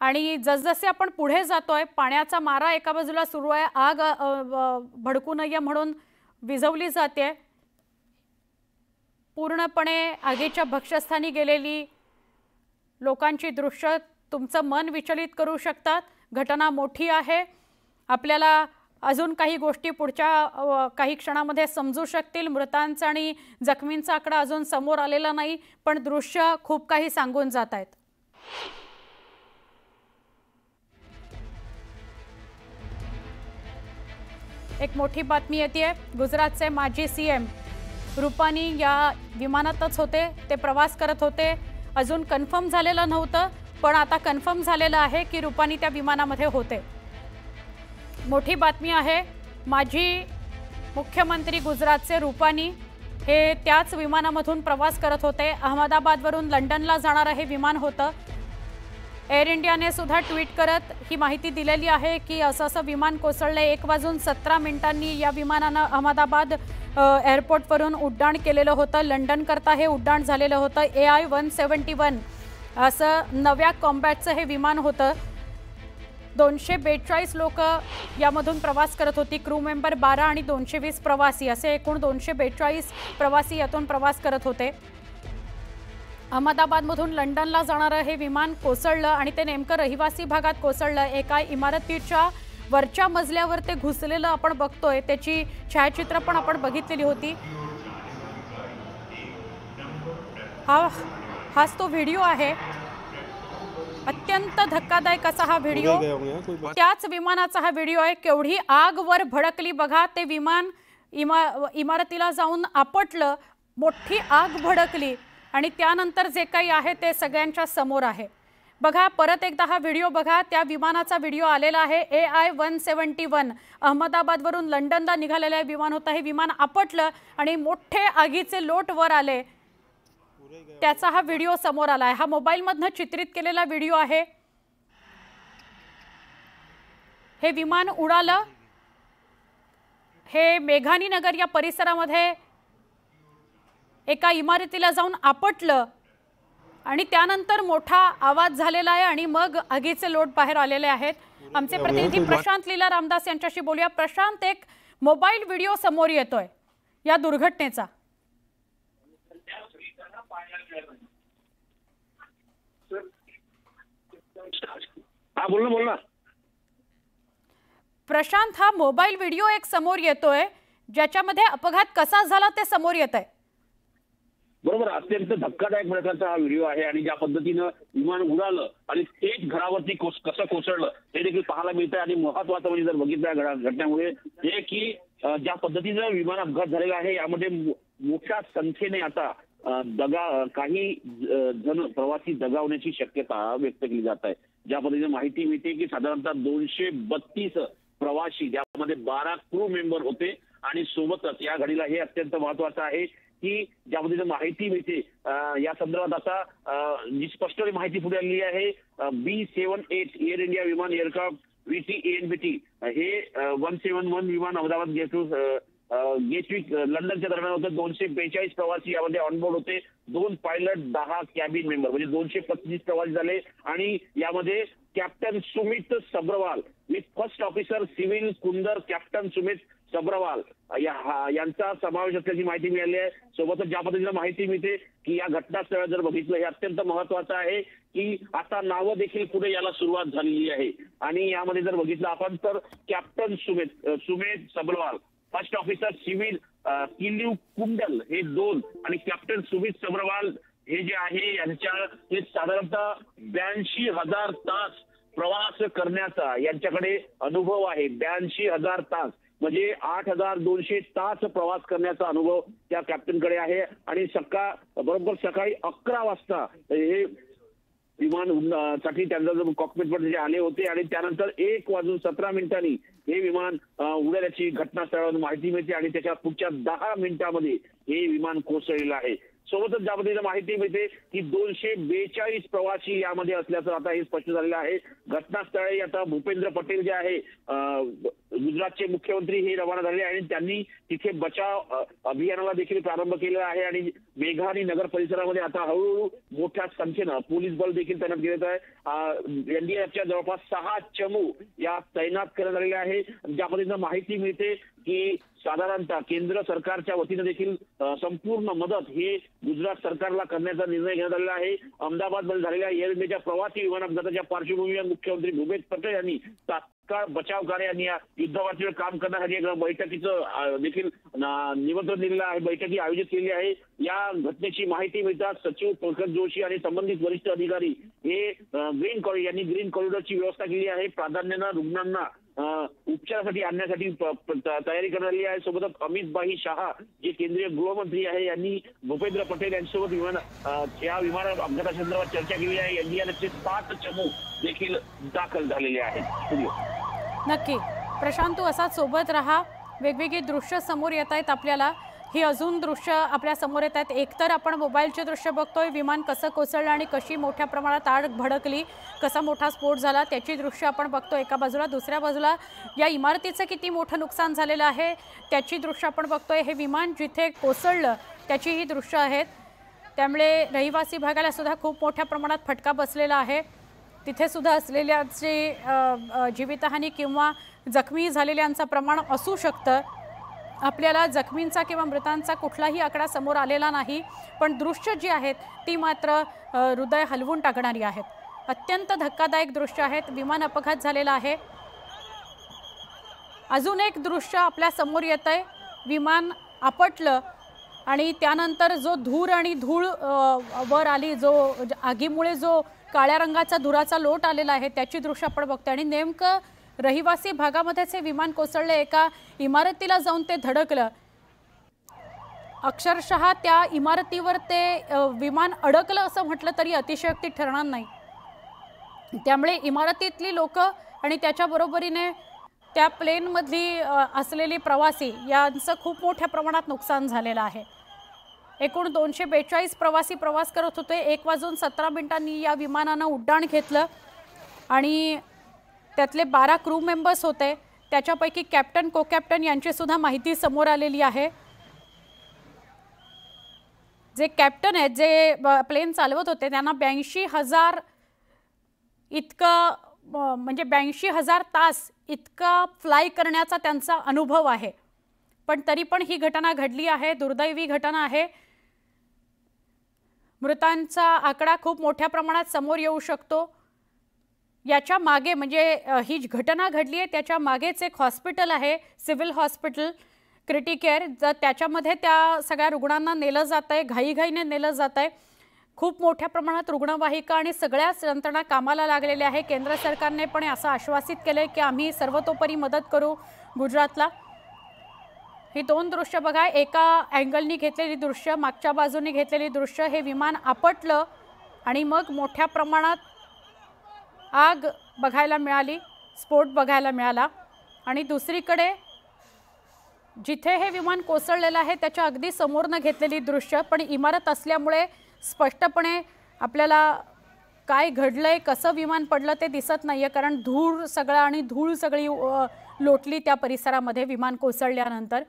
आणि जसजसे आपण पुढे जातोय पाण्याचा मारा एका बाजूला सुरू आहे, आग भडकू नये म्हणून विझवली जाते। पूर्णपणे आगीच्या भक्ष्यस्थानी गेलेली लोकांची दृश्य तुमचं मन विचलित करू शकतात। घटना मोठी आहे, आपल्याला अजून काही गोष्टी पुढच्या काही क्षणामध्ये समजू शकतील। मृतांचा आणि जखमींचा आकडा अजून समोर आलेला नाही, पण दृश्य खूप काही सांगून जात आहेत। एक मोठी बातमी येते, गुजरातचे माजी सीएम रूपानी या विमानातच होते, ते प्रवास करत होते। अजून कन्फर्म झालेलं नव्हतं, पण आता कन्फर्म झालेलं आहे की रूपानी त्या विमानामध्ये होते। मोठी बातमी आहे, माजी मुख्यमंत्री गुजरातचे रूपानी हे त्याच विमानामधून प्रवास करत होते। अहमदाबादवरून लंडनला जाणारं हे विमान होतं। एअर इंडियाने सुद्धा ट्विट करत ही माहिती दिलेली आहे की असं विमान कोसळले। 1:17 या विमानानं अहमदाबाद एअरपोर्टवरून उड्डाण केलेलं होतं। लंडन करता हे उड्डाण झालेलं होतं। AI-171 असं नव्या कॉम्बॅटचं हे विमान होतं। 242 लोक यामधून प्रवास करत होती। क्रू मेंबर 12 आणि 220 प्रवासी असे एकूण 242 प्रवासी यातून प्रवास करत होते। अहमदाबादमधून लंडनला जाणारं हे विमान कोसळलं आणि ते नेमकं रहिवासी भागात कोसळलं। एका इमारतीच्या वरच्या मजल्यावर ते घुसलेलं आपण बघतोय, त्याची छायाचित्र पण आपण बघितलेली होती। हाच तो व्हिडिओ आहे। अत्यंत धक्कादायक असा हा व्हिडिओ, त्याच विमानाचा हा व्हिडिओ आहे। केवढी आग वर भडकली बघा, ते विमान इमारतीला जाऊन आपटलं, मोठी आग भडकली आणि त्यानंतर जे काही आहे ते सगळ्यांच्या समोर आहे। बघा, परत एकदा हा व्हिडिओ बघा, त्या विमानाचा व्हिडिओ आलेला आहे। AI-171 अहमदाबादवरून लंडनला निघालेलं विमान होतं। हे विमान आपटलं आणि मोठे आगीचे लोट वर आले, त्याचा हा व्हिडिओ समोर आलाय। हा मोबाईलमधनं चित्रित केलेला व्हिडिओ आहे। हे विमान उडालं, हे मेघानी नगर या परिसरामध्ये एका इमारतीला जाऊन आपटलं आणि त्यानंतर मोठा आवाज झालेला आहे आणि मग आगीचे लोट बाहेर आलेले आहेत। आमचे प्रतिनिधी प्रशांत लीला रामदास यांच्याशी बोलूया। प्रशांत, एक मोबाईल व्हिडिओ समोर येतोय या दुर्घटनेचा। बोल ना प्रशांत, हा मोबाईल व्हिडिओ एक समोर येतोय ज्याच्यामध्ये अपघात कसा झाला ते समोर येत आहे। बरोबर, अत्यंत धक्कादायक प्रकारचा हा व्हिडिओ आहे आणि ज्या पद्धतीनं विमान उडालं आणि थेट घरावरती कसं कोसळलं हे देखील पाहायला मिळतंय। आणि महत्वाचं म्हणजे जर बघितलं घटनेमुळे हे की ज्या पद्धतीनं विमान अपघात झालेला आहे, यामध्ये मोठ्या संख्येने आता काही जण प्रवासी दगावण्याची शक्यता व्यक्त केली जात आहे। ज्या पद्धतीने माहिती मिळते की साधारणतः 232 प्रवासी, ज्यामध्ये 12 क्रू मेंबर होते आणि सोबतच या घडीला हे अत्यंत महत्वाचं आहे की ज्या पद्धतीने माहिती मिळते या संदर्भात आता जी स्पष्ट माहिती पुढे आलेली आहे। B78 एअर इंडिया विमान एअरक्राफ्ट VT ANBT हे 171 विमान अहमदाबाद गेटविक लंडनच्या दरम्यान होतं। 242 प्रवासी यामध्ये ऑनबोर्ड होते, 2 पायलट, 10 कॅबिन मेंबर, म्हणजे 235 प्रवासी झाले। आणि यामध्ये captain Sumit Sabharwal with first officer Clive Kunder captain Sumit Sabharwal यांचा समावेश असल्याची माहिती मिळाली आहे। सोबतच ज्या पद्धतीने माहिती मिळते की या घटनास्थळ जर बघितलं, हे अत्यंत महत्वाचं आहे की आता नावं देखील पुढे याला सुरुवात झालेली आहे। आणि यामध्ये जर बघितलं आपण तर captain Sumit Sabharwal, first officer सिव्हिल किल्यू कुंडल हे 2 आणि कॅप्टन सुमित सब्रवाल हे जे आहे यांच्या हे साधारणतः 82,000 तास प्रवास करण्याचा यांच्याकडे अनुभव आहे। 82,000 तास म्हणजे 8,200 तास प्रवास करण्याचा अनुभव त्या कॅप्टनकडे आहे। आणि बरोबर सकाळी 11 वाजता हे विमान साठी त्यांचा जो कॉकपिटमध्ये जे आले होते आणि त्यानंतर 1:17 हे विमान उडल्याची घटनास्थळावरून माहिती मिळते आणि त्याच्या पुढच्या 10 मिनिटांमध्ये हे विमान कोसळलेलं आहे। सोबतच ज्या पद्धतीने माहिती मिळते की 242 प्रवासी यामध्ये असल्याचं आता हे स्पष्ट झालेलं आहे। घटनास्थळी आता भूपेंद्र पटेल जे आहे गुजरातचे मुख्यमंत्री हे रवाना झाले आणि त्यांनी तिथे बचाव अभियानाला देखील प्रारंभ केला आहे आणि मेघा आणि नगर परिसरामध्ये आता हळूहळू मोठ्या संख्येनं पोलीस बल देखील तैनात केलेलं आहे। एनडीआरएफच्या जवळपास 6 चमू या तैनात करण्यात आलेले आहे। ज्या पद्धतीनं माहिती मिळते की साधारणतः केंद्र सरकारच्या वतीने देखील संपूर्ण मदत हे गुजरात सरकारला करण्याचा निर्णय घेण्यात आलेला आहे। अहमदाबादमध्ये झालेल्या एअर इंडियाच्या प्रवासी विमान अपघाताच्या पार्श्वभूमीवर मुख्यमंत्री भूपेश पटेल यांनी तात्काळ बचाव कार्य आणि युद्धपातळीवर काम करण्यासाठी एक बैठकीचं देखील निमंत्रण दिलेलं आहे, बैठकी आयोजित केली आहे। या घटनेची माहिती मिळताच सचिव पंकज जोशी आणि संबंधित वरिष्ठ अधिकारी हे ग्रीन कॉरिडॉरची व्यवस्था केली आहे। प्राधान्यानं रुग्णांना उपचारासाठी आणण्यासाठी तयारी करण्यात आहे। सोबतच अमित भाई शहा जे केंद्रीय गृहमंत्री आहे यांनी भूपेंद्र पटेल यांच्यासोबत या विमान अपघाता संदर्भात चर्चा केली आहे। एनडीआरएफचे 7 चमू देखील दाखल झालेले आहेत। नक्की प्रशांत, तू असाच सोबत राहा। वेगवेगळी दृश्य समोर येत आहेत आपल्याला, ही अजून दृश्य आपल्या समोर येत आहेत। एकतर आपण मोबाईलचे दृश्य बघतोय, विमान कसं कोसळलं आणि कशी मोठ्या प्रमाणात आग भडकली, कसा मोठा स्फोट झाला त्याची दृश्य आपण बघतोय एका बाजूला। दुसऱ्या बाजूला या इमारतीचं किती मोठं नुकसान झालेलं आहे त्याची दृश्य आपण बघतोय। हे विमान जिथे कोसळलं त्याची ही दृश्य आहेत। त्यामुळे रहिवासी भागाला सुद्धा खूप मोठ्या प्रमाणात फटका बसलेला आहे। तिथे सुद्धा असलेल्यांची जीवितहानी किंवा जखमी झालेल्यांचं प्रमाण असू शकतं। आपल्याला जखमींचा किंवा मृतांचा कुठलाही आकडा समोर आलेला नाही, पण दृश्य जी आहेत ती मात्र हृदय हलवून टाकणारी आहेत। अत्यंत धक्कादायक दृश्य आहेत। विमान अपघात झालेला आहे। अजून एक दृश्य आपल्या समोर येतंय, विमान आपटलं आणि त्यानंतर जो धूर आणि धूळ वर आली, जो आगीमुळे जो काळ्या रंगाचा धुराचा लोट आलेला आहे त्याची दृश्य आपण बघतोय। आणि नेमकं रहिवासी भागामध्येच हे विमान कोसळले, एका इमारतीला जाऊन ते धडकलं। अक्षरशः त्या इमारतीवर ते विमान अडकलं असं म्हटलं तरी अतिशयोक्ती ठरणार नाही। त्यामुळे इमारतीतली लोक आणि त्याच्या बरोबरीने त्या प्लेनमधली असलेली प्रवासी यांचं खूप मोठ्या प्रमाणात नुकसान झालेलं आहे। एकूण 242 प्रवासी प्रवास करत होते। 1:17 या विमानानं उड्डाण घेतलं आणि त्यातले 12 क्रू मेंबर्स होते। त्याच्यापैकी कॅप्टन को कॅप्टन यांची सुद्धा माहिती समोर आलेली आहे। जे कॅप्टन आहेत, जे प्लेन चालवत होते, त्यांना 82,000 इतकं म्हणजे 82,000 तास इतका फ्लाय करण्याचा त्यांचा अनुभव आहे। पण तरी पण ही घटना घडली आहे, दुर्दैवी घटना आहे। मृतांचा आकडा खूप मोठ्या प्रमाणात समोर येऊ शकतो। याच्या मागे म्हणजे ही घटना घडली आहे त्याच्या मागेच एक हॉस्पिटल आहे, सिव्हिल हॉस्पिटल क्रिटिकेअर, त्याच्यामध्ये त्या सगळ्या रुग्णांना नेलं जात आहे, घाईघाईने नेलं जात आहे। खूप मोठ्या प्रमाणात रुग्णवाहिका आणि सगळ्याच यंत्रणा कामाला लागलेल्या आहे। केंद्र सरकारने पण असं आश्वासित केलं की आम्ही सर्वतोपरी मदत करू गुजरातला। ही 2 दृश्य बघा, एका अँगलनी घेतलेली दृश्य, मागच्या बाजूने घेतलेली दृश्य। हे विमान आपटलं आणि मग मोठ्या प्रमाणात आग बघायला मिळाली, स्फोट बघायला मिळाला। आणि दुसरीकडे जिथे हे विमान कोसळलेलं आहे त्याच्या अगदी समोरनं घेतलेली दृश्य, पण इमारत असल्यामुळे स्पष्टपणे आपल्याला काय घडलंय, कसं विमान पडलं ते दिसत नाहीये, कारण धूळ सगळा आणि धूळ सगळी लोटली त्या परिसरामध्ये विमान कोसळल्यानंतर।